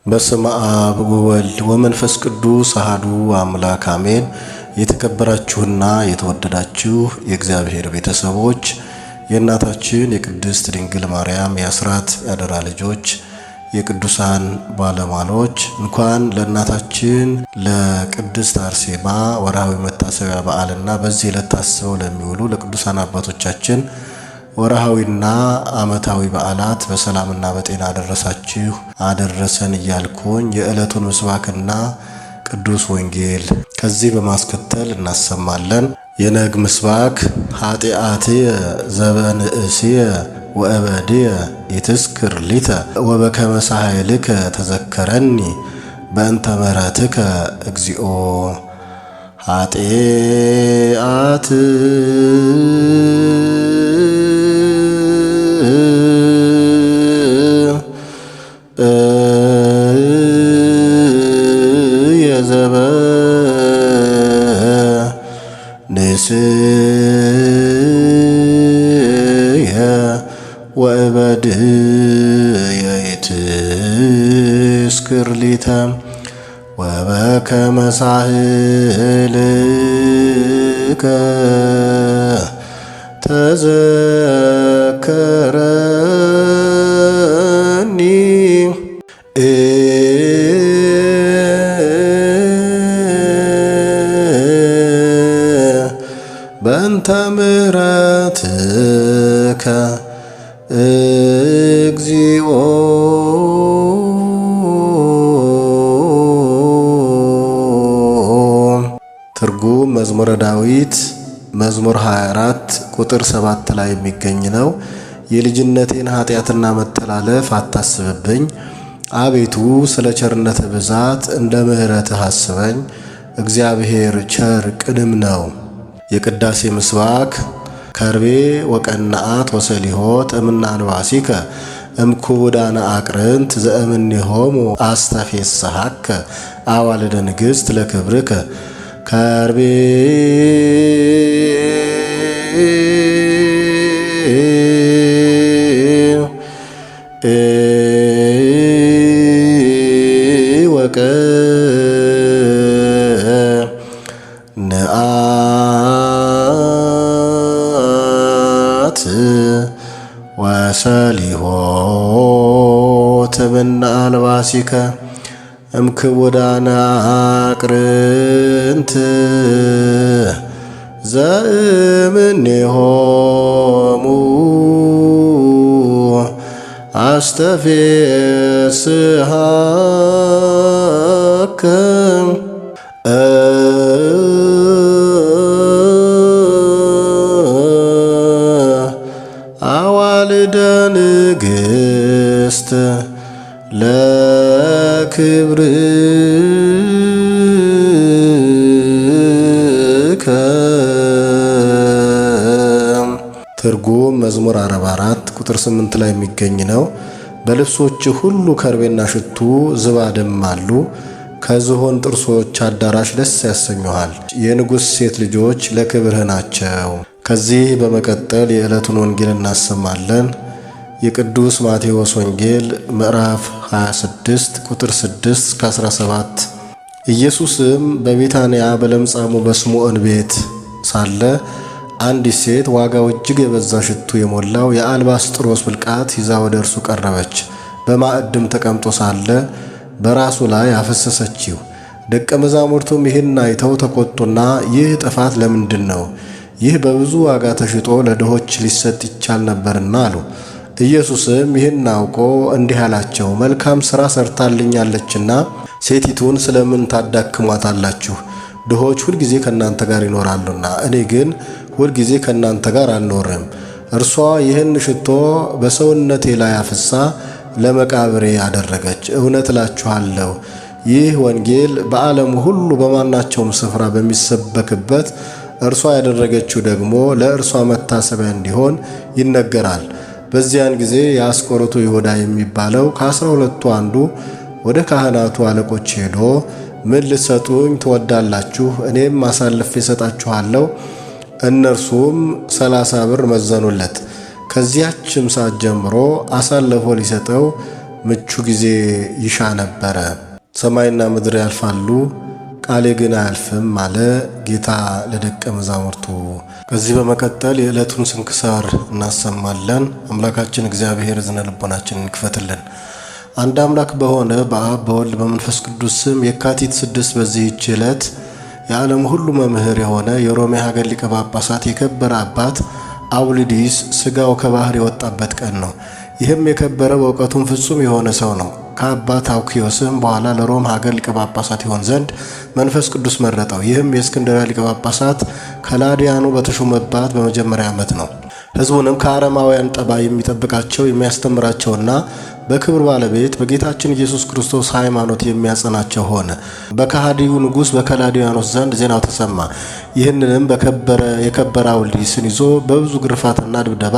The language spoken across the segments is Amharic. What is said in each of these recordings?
በስመ አብ ወወልድ ወመንፈስ ቅዱስ አሐዱ አምላክ አሜን። የተከበራችሁና የተወደዳችሁ የእግዚአብሔር ቤተሰቦች የእናታችን የቅድስት ድንግል ማርያም የአስራት ያደራ ልጆች የቅዱሳን ባለሟሎች እንኳን ለእናታችን ለቅድስት አርሴማ ወርሃዊ መታሰቢያ በዓልና በዚህ ዕለት ታስበው ለሚውሉ ለቅዱሳን አባቶቻችን ወርሃዊና ዓመታዊ በዓላት በሰላምና በጤና አደረሳችሁ አደረሰን እያልኩኝ የዕለቱን ምስባክና ቅዱስ ወንጌል ከዚህ በማስከተል እናሰማለን። የነግ ምስባክ ኃጢአትየ ዘበንእስየ ወእበድየ ይትስክር ሊተ ወበከመ ሳህልከ ተዘከረኒ በእንተ ምሕረትከ እግዚኦ ኃጢአት ንስየ ወእበድየ ይትስክር ሊተ ወበከመ ሳህልከ ተዘከረኒ በእንተ ምሕረትከ እግዚኦ ትርጉም መዝሙረ ዳዊት መዝሙር 24 ቁጥር 7 ላይ የሚገኝ ነው። የልጅነቴን ኃጢአትና መተላለፍ አታስብብኝ፣ አቤቱ ስለ ቸርነትህ ብዛት እንደ ምሕረትህ አስበኝ። እግዚአብሔር ቸር ቅንም ነው። የቅዳሴ ምስባክ ከርቤ ወቀናአት ወሰሊሆት እምነ አንባሲከ እምኩቡዳነ አቅርንት ዘእምኔሆሙ አስተፌስሐከ አዋልደ ንግሥት ለክብርከ ከርቤ ወሰሊሆት እምነ አንባሲከ እምክቡዳነ አቅርንት ዘእምኔሆሙ አስተፌስሐከ አዋልደ ንግሥት ለክብርከ። ትርጉም መዝሙር 44 ቁጥር 8 ላይ የሚገኝ ነው። በልብሶች ሁሉ ከርቤና ሽቱ ዝባድም አሉ፣ ከዝሆን ጥርሶች አዳራሽ ደስ ያሰኙሃል። የንጉሥ ሴት ልጆች ለክብርህ ናቸው። ከዚህ በመቀጠል የዕለቱን ወንጌል እናሰማለን። የቅዱስ ማቴዎስ ወንጌል ምዕራፍ 26 ቁጥር 6-17። ኢየሱስም በቤታንያ በለምጻሙ በስምዖን ቤት ሳለ አንዲት ሴት ዋጋው እጅግ የበዛ ሽቱ የሞላው የአልባስጥሮስ ብልቃጥ ይዛ ወደ እርሱ ቀረበች። በማዕድም ተቀምጦ ሳለ በራሱ ላይ አፈሰሰችው። ደቀ መዛሙርቱም ይህን አይተው ተቆጡና ይህ ጥፋት ለምንድን ነው? ይህ በብዙ ዋጋ ተሽጦ ለድሆች ሊሰጥ ይቻል ነበርና አሉ። ኢየሱስም ይህን አውቆ እንዲህ አላቸው፣ መልካም ሥራ ሰርታልኛለችና ሴቲቱን ስለምን ታዳክሟታላችሁ? ድሆች ሁልጊዜ ከእናንተ ጋር ይኖራሉና እኔ ግን ሁልጊዜ ከእናንተ ጋር አልኖርም። እርሷ ይህን ሽቶ በሰውነቴ ላይ አፍሳ ለመቃብሬ አደረገች። እውነት እላችኋለሁ ይህ ወንጌል በዓለሙ ሁሉ በማናቸውም ስፍራ በሚሰበክበት እርሷ ያደረገችው ደግሞ ለእርሷ መታሰቢያ እንዲሆን ይነገራል። በዚያን ጊዜ የአስቆሮቱ ይሁዳ የሚባለው ከ12ቱ አንዱ ወደ ካህናቱ አለቆች ሄዶ ምን ልትሰጡኝ ትወዳላችሁ? እኔም አሳልፌ እሰጣችኋለሁ። እነርሱም 30 ብር መዘኑለት። ከዚያችም ሰዓት ጀምሮ አሳልፎ ሊሰጠው ምቹ ጊዜ ይሻ ነበረ። ሰማይና ምድር ያልፋሉ ቃሌ ግን አያልፍም አለ ጌታ ለደቀ መዛሙርቱ። ከዚህ በመቀጠል የዕለቱን ስንክሳር እናሰማለን። አምላካችን እግዚአብሔር እዝነ ልቦናችንን ይክፈትልን። አንድ አምላክ በሆነ በአብ በወልድ በመንፈስ ቅዱስ ስም የካቲት 6 በዚህች ዕለት የዓለም ሁሉ መምህር የሆነ የሮሜ ሀገር ሊቀ ጳጳሳት የከበረ አባት አውሊዲስ ሥጋው ከባህር የወጣበት ቀን ነው። ይህም የከበረ በእውቀቱም ፍጹም የሆነ ሰው ነው። ከአባት አውኪዮስም በኋላ ለሮም ሀገር ሊቀ ጳጳሳት ይሆን ዘንድ መንፈስ ቅዱስ መረጠው። ይህም የእስክንድርያ ሊቀ ጳጳሳት ከላዲያኑ በተሾመባት በመጀመሪያ ዓመት ነው። ሕዝቡንም ከአረማውያን ጠባይ የሚጠብቃቸው የሚያስተምራቸውና በክብር ባለቤት በጌታችን ኢየሱስ ክርስቶስ ሃይማኖት የሚያጸናቸው ሆነ። በከሃዲው ንጉሥ በከላዲያኖስ ዘንድ ዜናው ተሰማ። ይህንንም የከበረ አውሊዲስን ይዞ በብዙ ግርፋትና ድብደባ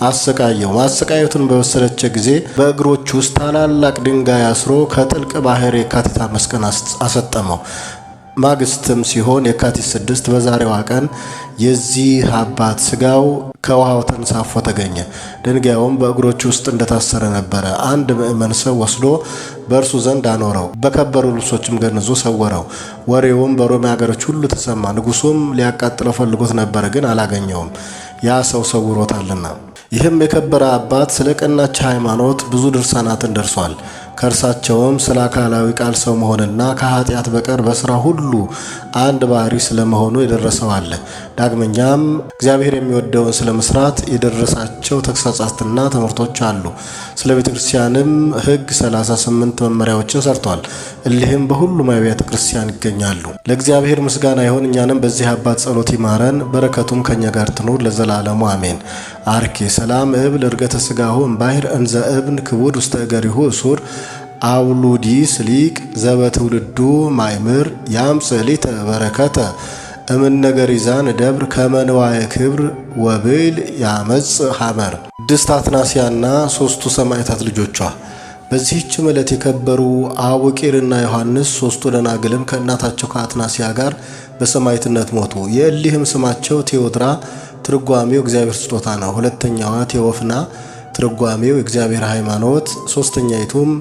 አሰቃየው። ማሰቃየቱን በወሰለቸ ጊዜ በእግሮች ውስጥ ታላላቅ ድንጋይ አስሮ ከጥልቅ ባህር የካቲት 5 ቀን አሰጠመው። ማግስትም ሲሆን የካቲት 6 በዛሬዋ ቀን የዚህ አባት ሥጋው ከውሃው ተንሳፎ ተገኘ። ድንጋዩም በእግሮቹ ውስጥ እንደታሰረ ነበረ። አንድ ምእመን ሰው ወስዶ በእርሱ ዘንድ አኖረው፣ በከበሩ ልብሶችም ገንዞ ሰወረው። ወሬውም በሮሜ ሀገሮች ሁሉ ተሰማ። ንጉሡም ሊያቃጥለው ፈልጎት ነበረ፣ ግን አላገኘውም፣ ያ ሰው ሰውሮታልና። ይህም የከበረ አባት ስለ ቀናች ሃይማኖት ብዙ ድርሳናትን ደርሷል። ከእርሳቸውም ስለ አካላዊ ቃል ሰው መሆንና ከኃጢአት በቀር በሥራ ሁሉ አንድ ባህሪ ስለመሆኑ የደረሰው አለ። ዳግመኛም እግዚአብሔር የሚወደውን ስለ መስራት የደረሳቸው ተግሳጻትና ትምህርቶች አሉ። ስለ ቤተ ክርስቲያንም ሕግ 38 መመሪያዎችን ሰርቷል። እሊህም በሁሉም አብያተ ክርስቲያን ይገኛሉ። ለእግዚአብሔር ምስጋና ይሁን። እኛንም በዚህ አባት ጸሎት ይማረን፣ በረከቱም ከኛ ጋር ትኑር ለዘላለሙ አሜን። አርኬ ሰላም እብል እርገተ ሥጋሁ እምባሕር እንዘ እብን ክቡድ ውስተ እገሪሁ እሱር አውሉዲስ ሊቅ ዘበትውልዱ ማይምር ያምጽእ ሊተ በረከተ እምነገር ይዛን ደብር ከመንዋየ ክብር ወብል ያመጽእ ሐመር። ቅድስት አትናስያና 3ቱ ሰማዕታት ልጆቿ። በዚህች ዕለት የከበሩ አቡቂርና ዮሐንስ 3ቱ ደናግልም ከእናታቸው ከአትናስያ ጋር በሰማዕትነት ሞቱ። የእሊህም ስማቸው ቴዎድራ ትርጓሜው እግዚአብሔር ስጦታ ነው። ሁለተኛዋ ቴዎፍና ትርጓሜው እግዚአብሔር ሃይማኖት፣ ሶስተኛይቱም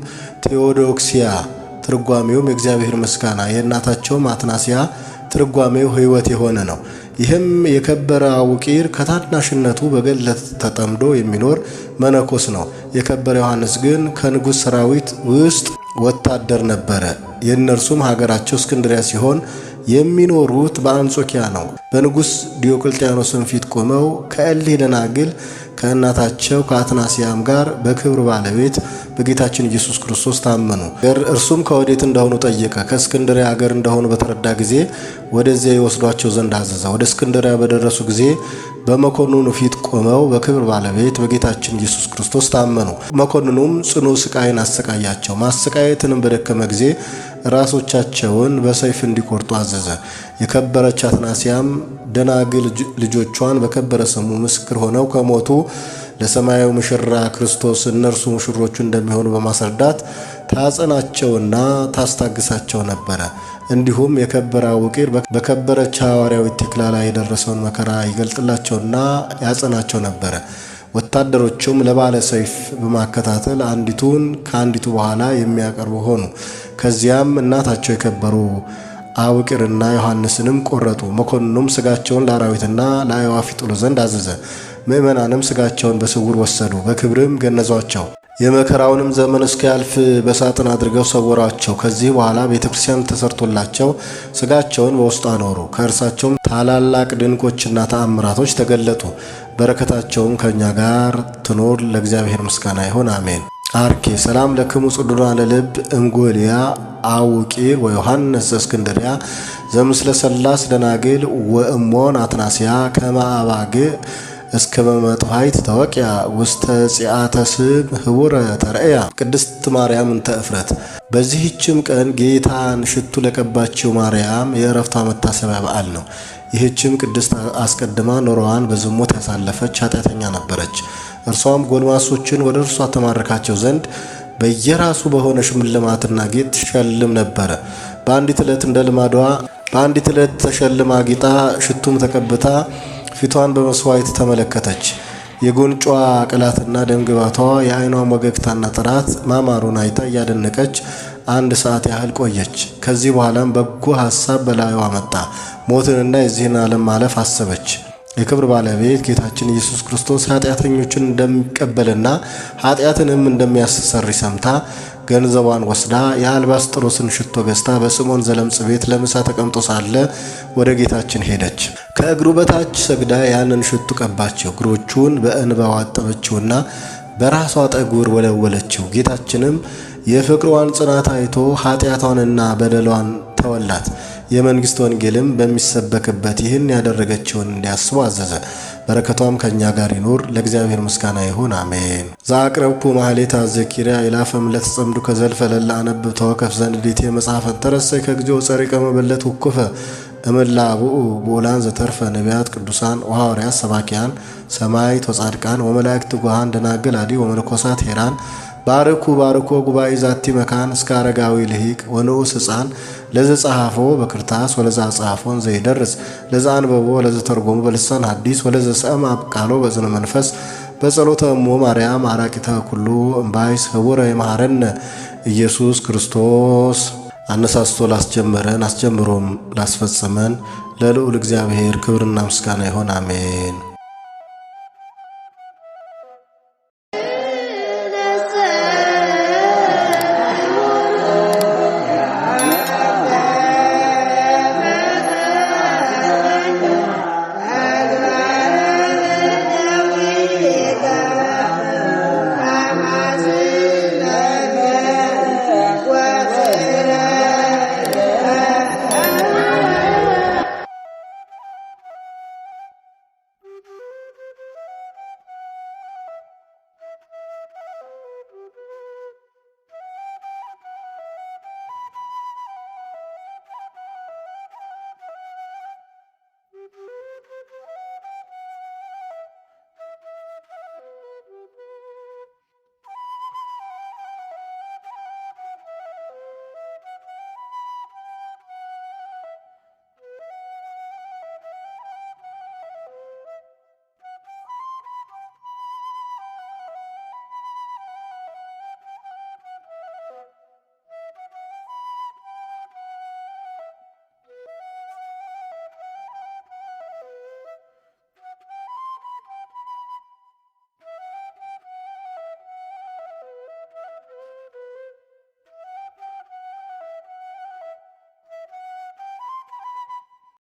ቴዎዶክሲያ ትርጓሜውም የእግዚአብሔር ምስጋና፣ የእናታቸውም አትናስያ ትርጓሜው ሕይወት የሆነ ነው። ይህም የከበረ አቡቂር ከታናሽነቱ በገድል ተጠምዶ የሚኖር መነኮስ ነው። የከበረ ዮሐንስ ግን ከንጉሥ ሰራዊት ውስጥ ወታደር ነበረ። የእነርሱም ሀገራቸው እስክንድሪያ ሲሆን የሚኖሩት በአንጾኪያ ነው። በንጉሥ ዲዮቅልጥያኖስም ፊት ቆመው ከእሊህ ደናግል ከእናታቸው ከአትናስያም ጋር በክብር ባለቤት በጌታችን ኢየሱስ ክርስቶስ ታመኑ። እርሱም ከወዴት እንደሆኑ ጠየቀ። ከእስክንድርያ ሀገር እንደሆኑ በተረዳ ጊዜ ወደዚያ ይወስዷቸው ዘንድ አዘዘ። ወደ እስክንድርያ በደረሱ ጊዜ በመኮንኑ ፊት ቆመው በክብር ባለቤት በጌታችን ኢየሱስ ክርስቶስ ታመኑ። መኮንኑም ጽኑ ስቃይን አሰቃያቸው። ማሰቃየትንም በደከመ ጊዜ ራሶቻቸውን በሰይፍ እንዲቆርጡ አዘዘ። የከበረች አትናስያም ደናግል ልጆቿን በከበረ ስሙ ምስክር ሆነው ከሞቱ ለሰማያዊ ሙሽራ ክርስቶስ እነርሱ ሙሽሮቹ እንደሚሆኑ በማስረዳት ታጸናቸውና ታስታግሳቸው ነበረ። እንዲሁም የከበረ አቡቂር በከበረች ሐዋርያዊት ቴክላ ላይ የደረሰውን መከራ ይገልጥላቸውና ያጸናቸው ነበረ። ወታደሮቹም ለባለ ሰይፍ በማከታተል አንዲቱን ከአንዲቱ በኋላ የሚያቀርቡ ሆኑ። ከዚያም እናታቸው የከበሩ አቡቂርና ዮሐንስንም ቆረጡ። መኮንኑም ስጋቸውን ለአራዊትና ለአዕዋፍ ይጥሉ ዘንድ አዘዘ። ምእመናንም ስጋቸውን በስውር ወሰዱ፣ በክብርም ገነዟቸው። የመከራውንም ዘመን እስኪያልፍ በሳጥን አድርገው ሰወሯቸው። ከዚህ በኋላ ቤተ ክርስቲያን ተሰርቶላቸው ስጋቸውን በውስጡ አኖሩ። ከእርሳቸውም ታላላቅ ድንቆችና ተአምራቶች ተገለጡ። በረከታቸውም ከእኛ ጋር ትኖር ለእግዚአብሔር ምስጋና ይሁን አሜን። አርኬ ሰላም ለክሙ ጽዱና ለልብ እምጎልያ አቡቂር ወዮሐንስ ዘእስክንድርያ ዘምስለ ሰላስ ደናግል ወእሞን አትናስያ ከማአባግ እስከ በመጥፋይት ተወቅያ ውስተ ጺአተ ስም ህቡረ ተርእያ። ቅድስት ማርያም እንተ እፍረት። በዚህችም ቀን ጌታን ሽቱ ለቀባችው ማርያም የእረፍቷ መታሰቢያ በዓል ነው። ይህችም ቅድስት አስቀድማ ኑሮዋን በዝሙት ያሳለፈች ኃጢአተኛ ነበረች። እርሷም ጎልማሶችን ወደ እርሷ ተማረካቸው ዘንድ በየራሱ በሆነ ሽልማትና ጌጥ ትሸልም ነበረ። በአንዲት ዕለት ተሸልማ ጌጣ ሽቱም ተቀብታ ፊቷን በመስዋዕት ተመለከተች። የጎንጯ ቅላትና ደምግባቷ የዓይኗ ወገግታና ጥራት ማማሩን አይታ እያደነቀች 1 ሰዓት ያህል ቆየች። ከዚህ በኋላም በጎ ሐሳብ በላዩዋ መጣ። ሞትንና የዚህን ዓለም ማለፍ አሰበች። የክብር ባለቤት ጌታችን ኢየሱስ ክርስቶስ ኃጢአተኞችን እንደሚቀበልና ኃጢአትንም እንደሚያስተሰርይ ሰምታ ገንዘቧን ወስዳ የአልባስጥሮስን ሽቶ ገዝታ በስምዖን ዘለምጽ ቤት ለምሳ ተቀምጦ ሳለ ወደ ጌታችን ሄደች። ከእግሩ በታች ሰግዳ ያንን ሽቱ ቀባችው። እግሮቹን በእንባዋ አጠበችውና በራሷ ጠጉር ወለወለችው። ጌታችንም የፍቅሯን ጽናት አይቶ ኃጢአቷንና በደሏን ተወላት። የመንግሥት ወንጌልም በሚሰበክበት ይህን ያደረገችውን እንዲያስቡ አዘዘ። በረከቷም ከእኛ ጋር ይኑር፣ ለእግዚአብሔር ምስጋና ይሁን፣ አሜን። ዘአቅረብኩ ማሕሌተ ዘኪርያ ኢላፈም ለተጸምዱ ከዘልፈ ለላ አነብብ ተወከፍ ዘንዲቴ መጽሐፈን ተረሰይ ከጊዜው ጸሪቀ መበለት ውኩፈ እምላ ብኡ ብኡላን ዘተርፈ ነቢያት ቅዱሳን ወሐዋርያት ሰባኪያን ሰማዕታት ወጻድቃን ወመላእክት ጉሃን ደናግል አዲ ወመነኮሳት ሄራን ባርኩ ባርኮ ጉባኤ ዛቲ መካን እስከ አረጋዊ ልሂቅ ወንዑስ ሕፃን ለዘ ጸሐፎ በክርታስ ወለዘ ጸሐፎን ዘይደርስ ለዘ አንበቦ ለዘ ተርጎሙ በልሳን ሐዲስ ወለዘ ሰምዐ ቃሎ በዝነ መንፈስ በጸሎተ እሙ ማርያም አራቂተ ኩሉ እምባይስ ህቡረ ይመሐረነ ኢየሱስ ክርስቶስ። አነሳስቶ ላስጀመረን አስጀምሮም ላስፈጸመን ለልዑል እግዚአብሔር ክብርና ምስጋና ይሁን፣ አሜን።